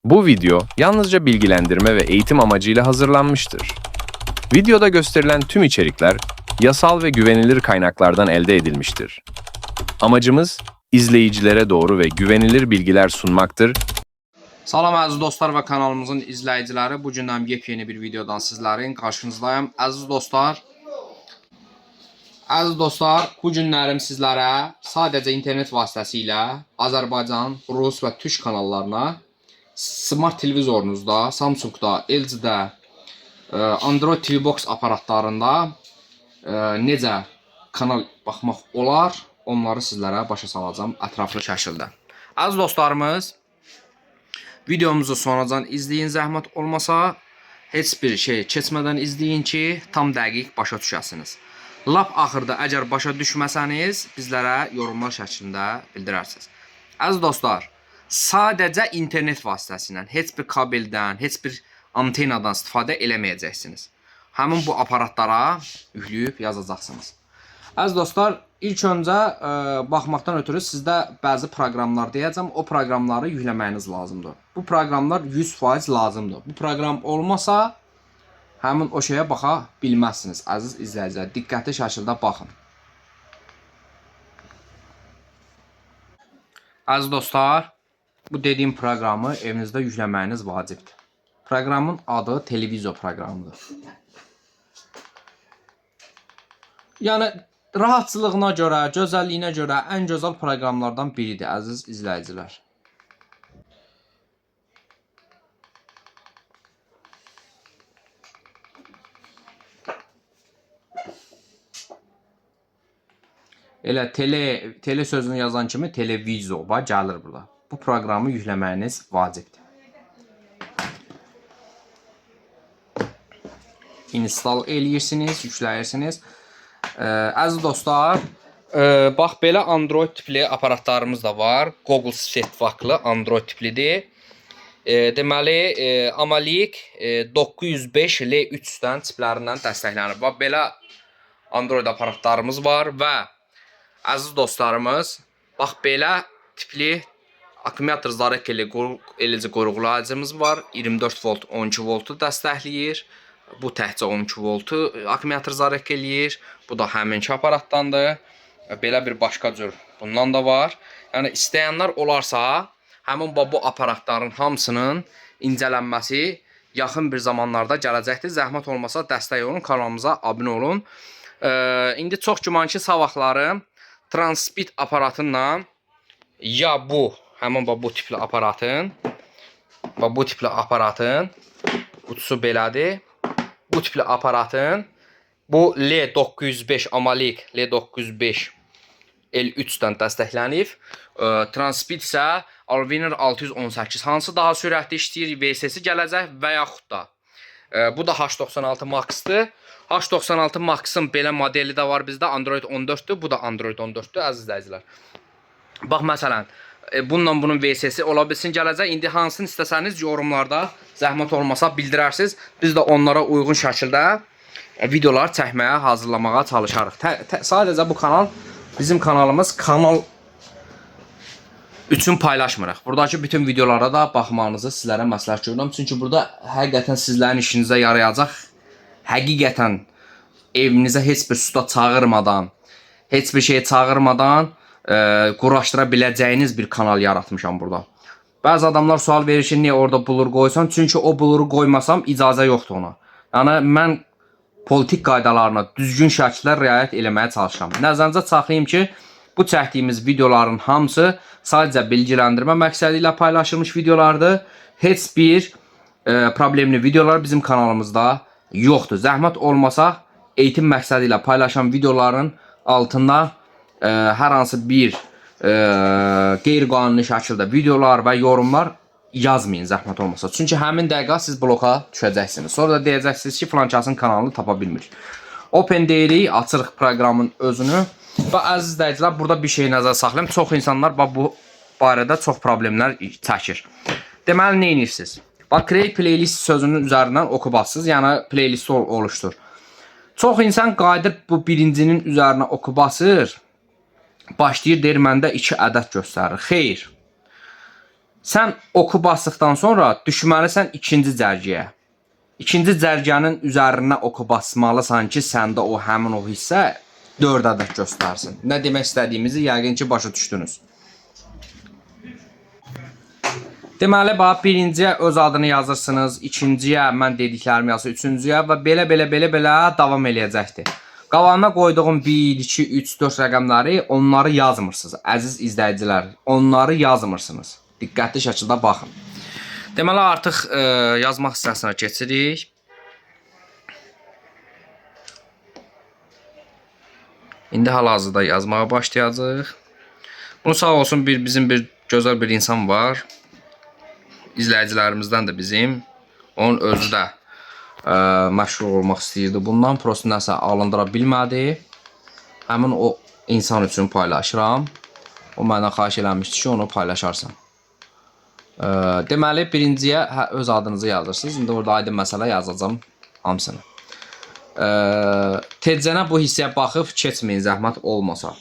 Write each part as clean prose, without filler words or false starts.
Bu video yalnızca bilgilendirme ve eğitim amacıyla hazırlanmıştır. Videoda gösterilen tüm içerikler yasal ve güvenilir kaynaklardan elde edilmiştir. Amacımız izleyicilere doğru ve güvenilir bilgiler sunmaktır. Salam əziz dostlar və kanalımızın izləyiciləri. Bu gündən yepyeni bir videodan sizlərin qarşınızdayım. Əziz dostlar, bu günlərim sizlərə sadəcə internet vasitəsilə Azərbaycan, Rus və Türk kanallarına smart televizorunuzda, Samsungda, LG-də, Android TV Box aparatlarında necə kanal baxmaq olar, onları sizlərə başa salacağım ətraflı şəkildə. Əziz dostlarımız, videomuzu sonacan izləyin, zəhmət olmasa, heç bir şey keçmədən izləyin ki, tam dəqiq başa düşəsiniz. Lap axırda əgər başa düşməsəniz, bizlərə yorumlar şəklində bildirərsiniz. Əziz dostlar, sadəcə internet vasitəsilə, heç bir kabeldən, heç bir antenadan istifadə eləməyəcəksiniz. Həmin bu aparatlara yükləyib yazacaqsınız. Əziz dostlar, ilk öncə baxmaqdan ötürü sizdə bəzi proqramlar deyəcəm, o proqramları yükləməyiniz lazımdır. Bu proqramlar 100% lazımdır. Bu proqram olmasa, həmin o şeyə baxa bilməzsiniz, əziz izləyicilər. Diqqətli şəkildə baxın. Əziz dostlar, bu dediyim proqramı evinizdə yükləməyiniz vacibdir. Proqramın adı televizor proqramıdır. Yəni, rahatçılığına görə, gözəlliyinə görə ən gözəl proqramlardan biridir, əziz izləyicilər. Elə tele sözünü yazan kimi televizor gəlir burada. Bu proqramı yükləməyiniz vacibdir. Install eləyirsiniz, yükləyirsiniz. Əziz dostlar, bax belə Android tipli aparatlarımız da var. Google sertifikatlı Android tiplidir. Deməli, AMOLED 905 L3-dən tiplərindən dəstəklənir. Bax belə Android aparatlarımız var və əziz dostlarımız, bax belə tipli akkumulyator zarək eləci qoruqlayıcımız var. 24 volt, 12 voltu dəstəkləyir. Bu təhcə 12 voltu akkumulyator zarək eləyir. Bu da həminki aparatdandır. Belə bir başqa cür bundan da var. Yəni istəyənlər olarsa, həmin bu aparatların hamısının incələnməsi yaxın bir zamanlarda gələcəkdir. Zəhmət olmasa dəstək olun, kanalımıza abunə olun. İndi çox güman ki, sabahları Transpeed aparatınla ya bu, həmin bu tipli aparatın, bu tipli aparatın qutusu belədir. Bu tipli aparatın, bu L905 AMOLED L905 L3-dən dəstəklənib. Transpeed isə Allwinner 618. Hansı daha sürətli işləyir, VSS gələcək və yaxud da. Bu da H96 Max-dır. H96 Max-ın belə modeli də var bizdə. Android 14-dür. Bu da Android 14-dür, əziz izləyicilər. Bax, məsələn, bunun VSS ola bilsin gələcək. İndi hansını istəsəniz yorumlarda zəhmət olmasa bildirərsiniz. Biz də onlara uyğun şəkildə videolar çəkməyə, hazırlamağa çalışarıq. Sadəcə bu kanal bizim kanalımız. Kanal üçün paylaşmırıq. Buradakı bütün videolara da baxmanızı sizlərə məsləhət görürəm. Çünki burada həqiqətən sizlərin işinizə yarayacaq. Həqiqətən evinizə heç bir suda çağırmadan, heç bir şey çağırmadan quraşdıra biləcəyiniz bir kanal yaratmışam burada. Bəzi adamlar sual verir ki, niyə orada blur qoysan? Çünki o bluru qoymasam icazə yoxdur ona. Yəni, mən politik qaydalarına düzgün şəkildə riayət eləməyə çalışıram. Nəzərinizə çaxlayım ki, bu çəkdiyimiz videoların hamısı sadəcə bilgiləndirmə məqsədi ilə paylaşılmış videolardır. Heç bir problemli videolar bizim kanalımızda yoxdur. Zəhmət olmasa, eğitim məqsədi ilə paylaşan videoların altında hər hansı bir qeyri-qanuni şəkildə videolar və yorumlar yazmayın, zəhmət olmasa. Çünki həmin dəqiqə siz bloka düşəcəksiniz. Sonra da deyəcəksiniz ki, filankasın kanalını tapa bilmirik. Open deyirik, açırıq proqramın özünü. Və əziz izləyicilər, burada bir şey nəzər saxlayın. Çox insanlar bu barədə çox problemlər çəkir. Deməli, nə edirsiniz? Bax, create playlist sözünün üzərindən oku basırsınız, yəni playlisti oluşdur. Çox insan qayıdır bu birincinin üzərinə oku basır. Başlayır, deyir, məndə 2 ədəd göstərir. Xeyr. sən oku basdıqdan sonra düşməlisən ikinci cərgəyə. İkinci cərgənin üzərinə oku basmalısan ki, səndə o həmin o hissə 4 ədəd göstərsin. Nə demək istədiyimizi yəqin ki, başa düşdünüz. Deməli, bax, birinciyə öz adını yazırsınız, ikinciyə mən dediklərimi yazırsınız, üçüncüyə və belə davam eləyəcəkdir. Qalanına qoyduğum 1, 2, 3, 4 rəqəmləri onları yazmırsınız, əziz izləyicilər. Onları yazmırsınız. Diqqətli şəkildə baxın. Deməli, artıq yazmaq hissəsinə keçirik. İndi hal-hazırda yazmağa başlayacağıq. Bunu sağ olsun bizim bir gözəl bir insan var. İzləyicilərimizdən də bizim. Onun özü də məşğul olmaq istəyirdi. Bundan prosto nəsə alındıra bilmədi. Həmin o insan üçün paylaşıram. O məndən xahiş eləmişdi ki, onu paylaşarsan. Deməli, birinciyə öz adınızı yazırsınız. İndi orada aydın məsələ yazacağım hamısını. Tezcənə bu hissəyə baxıb keçməyin, zəhmət olmasa.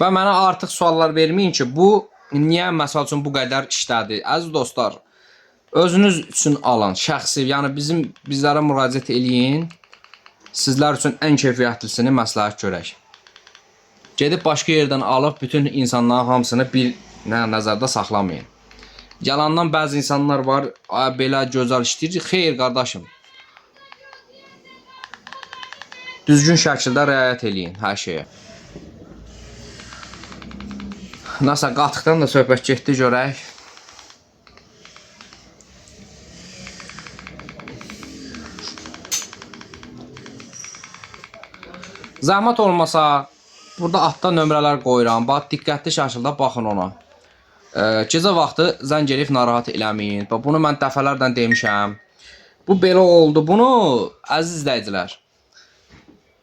Və mənə artıq suallar verməyin ki, bu niyə məsəl üçün bu qədər işlədi? Əziz dostlar, özünüz üçün alın, şəxsi, yəni bizlərə müraciət eləyin. Sizlər üçün ən keyfiyyətlisini məsləhət görək. Gedib başqa yerdən alıb bütün insanların hamısını bir nəzərdə saxlamayın. Yalandan bəzi insanlar var, belə gözəl işləyir. Xeyr, qardaşım. Düzgün şəkildə riayət eləyin hər şeyə. Nəsə, qatıqdan da söhbət getdi, görək. Zəhmət olmasa, burada altda nömrələr qoyuram. Bax, diqqətli şəkildə baxın ona. Gecə vaxtı zəng eləyib narahat eləməyin. Bunu mən dəfələrlə demişəm. Bu belə oldu. Bunu, əziz izləyicilər,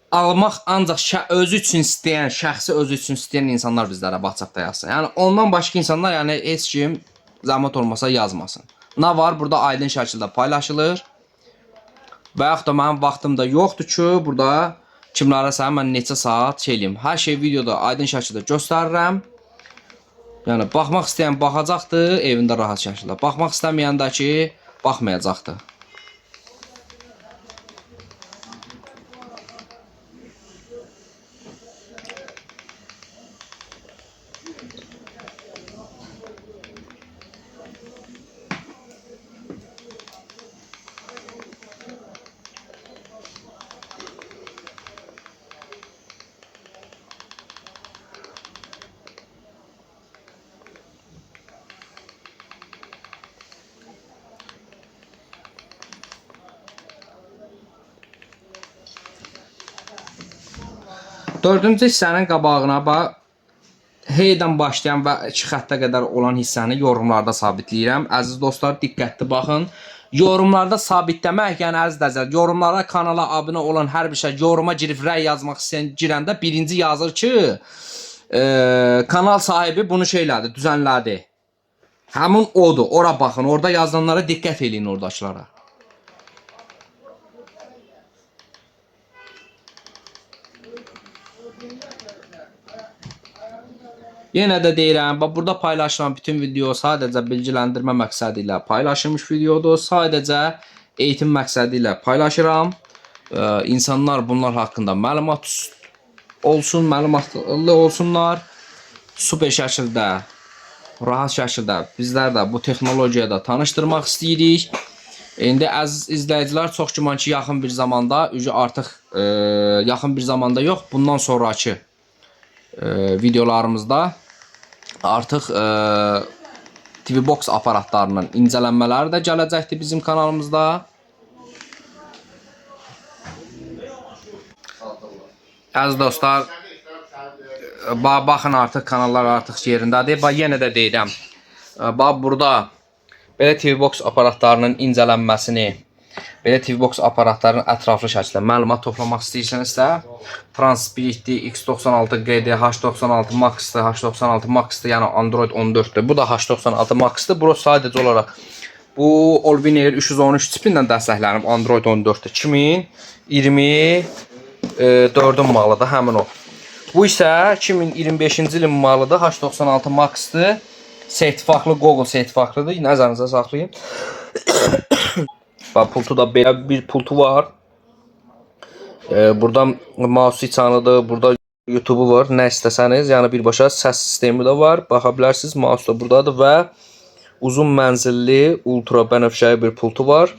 almaq ancaq özü üçün istəyən, şəxsi özü üçün istəyən insanlar bizlərə WhatsApp-da yazsın. Yəni ondan başqa insanlar, yəni heç kim zəhmət olmasa yazmasın. Nə var? Burada aydın şəkildə paylaşılır. Və yaxud da mənim vaxtım da yoxdur ki, burada kimlərəsə mən neçə saat şey eləyim. Hər şey videoda aydın şəkildə göstərirəm. Yəni baxmaq istəyən baxacaqdır, evində rahat şəkildə. Baxmaq istəməyən də ki, baxmayacaqdır. Dördüncü hissənin qabağına bax, H-dən başlayan və 2 xəttə qədər olan hissəni yorumlarda sabitləyirəm. Əziz dostlar, diqqətli baxın. Yorumlarda sabitləmək, yəni əziz izləyicilər, yorumlara kanala abunə olan hər bir şey, yoruma girib rəy yazmaq istəyən girəndə birinci yazır ki, kanal sahibi bunu şeylədi, düzənlədi. Həmin odur, ora baxın, orada yazılanlara diqqət eləyin oradakılara. Yenə də deyirəm, burada paylaşılan bütün video sadəcə bilgiləndirmə məqsədi ilə paylaşılmış videodur. Sadəcə eğitim məqsədi ilə paylaşıram. İnsanlar bunlar haqqında məlumat olsun, məlumatlı olsunlar. Super şəkildə, rahat şəkildə bizlər də bu texnologiyada tanışdırmaq istəyirik. İndi əziz izləyicilər, çox güman ki, yaxın bir zamanda, artıq yaxın bir zamanda yox, bundan sonraki videolarımızda artıq TV Box aparatlarının incələnmələri də gələcəkdir bizim kanalımızda. Əziz dostlar, baxın artıq kanallar artıq yerindədir. Yenə də deyirəm, burada belə TV Box aparatlarının incələnməsini, belə TV Box aparatların ətraflı şəkildə məlumat toplamaq istəyirsinizsə, Transpeed'dir, X96 GD, H96 Max-dır, H96 Max-dır, yəni Android 14'dür. Bu da H96 Max-dır. Bu sadəcə olaraq bu Allwinner 313 çipindən dəstəklənib Android 14'dür. 2024-ün malıdır həmin o. Bu isə 2025-ci ilin malıdır. H96 Max-dır. Sertifikatlı, Google sertifikatlıdır. Nəzərinizə saxlayın. Bax, pultu da belə bir pultu var. Burada mouse içanıdır, burada YouTube var. Nə istəsəniz, yəni birbaşa səs sistemi də var. Baxa bilərsiniz, mouse da buradadır və uzun mənzilli, ultra bənövşəyi bir pultu var.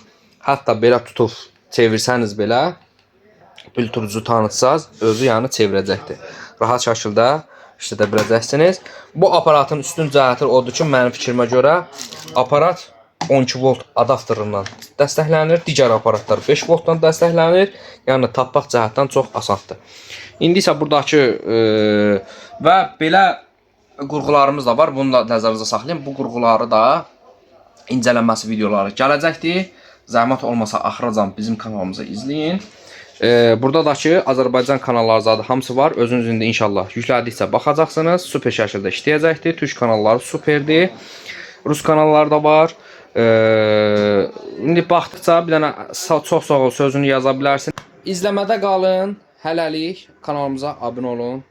Hətta belə tutub çevirsəniz belə, Bluetooth-u tanıtsaz, özü yəni çevirəcəkdir. Rahat şəkildə işlədə biləcəksiniz. Bu aparatın üstün cəhəti odur ki, mənim fikrimə görə aparat 12 volt adapterından dəstəklənir. Digər aparatlar 5 voltdan dəstəklənir. Yəni tapmaq cəhətdən çox asandır. İndi isə buradakı və belə qurğularımız da var. Bunu da nəzərinizə saxlayın. Bu qurğuları da incələnməsi videoları gələcəkdir. Zəhmət olmasa axıracan bizim kanalımıza izləyin. Burada da ki Azərbaycan kanalları zadı hamısı var. Özünüz indi inşallah yüklədikcə baxacaqsınız. Super şəkildə işləyəcəkdir. Türk kanalları superdir. Rus kanalları da var. İndi baxdıqca bir dənə çox sağ ol sözünü yaza bilərsin. İzləmədə qalın. Hələlik kanalımıza abunə olun.